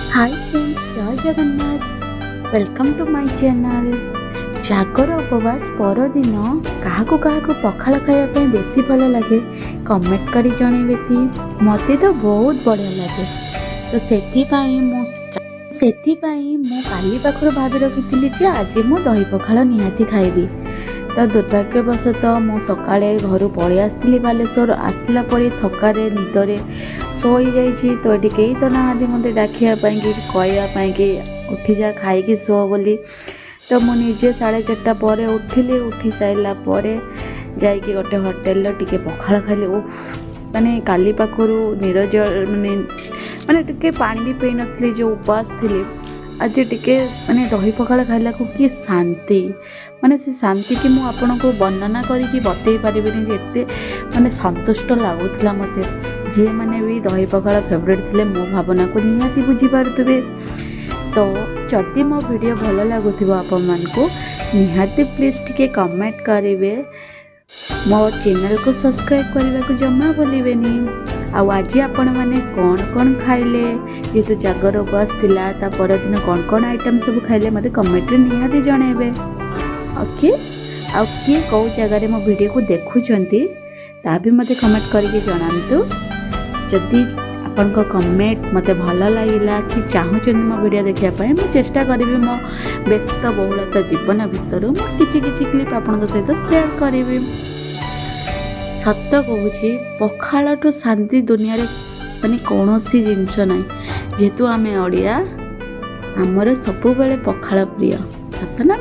हाय friends, जय Jagannath. Welcome to my channel. जागर उपवास परदिन क्या पखाल खायापी बेसी भल लगे कमेंट करी जनइबे ती। मते तो बहुत बढ़िया लगे। तो सेथिपाई मु काली पाखर भाभी रखी जे आज मु दही पखाल निहाती खाइबी। तो दुर्भाग्यवशतः मु सकाळे घर पलि आसली बालेश्वर। आसला परे थकारे निदरे शोई जाइए। तो ये कई तो ना मत डाकियापाई कि कहवाई कि उठी जा खाई शो बोली। तो मु निजे 4:30 पर उठिली। उठी सारा पर जाइए गोटे होटेल टे पखाल खाली। माने काली पाखर नीरज माने माने टे पानी भी पी नी जो उपवास थी। आज टे माने दही पखाल खाइला को कि शांति, माने से शांति कि मु आपन को वर्णना करी बतई पारिबिनी जे एते माने संतुष्ट लगुला मते। जी मैंने भी दही पखाल फेवरेट थिले मो भावना को निहाती बुझी पारुथिबे। तो जदि मो वीडियो भल लगुथिबो आपन मान को निहाती प्लीज टिके कमेंट करेंगे। मो चैनल को सब्सक्राइब करने को जमा भूलेनि। आज आपण मैंने कौन कौन खाइले जेहेतु जागर उपवास थिला ता परदिन कौन कौन आइटम सब खाइले मते कमेंट रे निहाती जणेबे। ओके, आ किए कौ जगार मो वीडियो को देखुचंती ता भी मते कमेंट करके जणांतु। जदि आपण को कमेंट मते भल लगिला कि चाहूचंती मो वीडियो देखिया पाए मु चेष्टा करिवि मो व्यस्त बहुलता जीवन भितर मु किछि क्लिप आपण सहित शेयर करिवि। सत कहूँ पखाल ठू शांति दुनिया रे माने कौनसी जिनस ना। जेहेतु आमे ओडिया आमर सबुबले पखाल प्रिय। सत ना।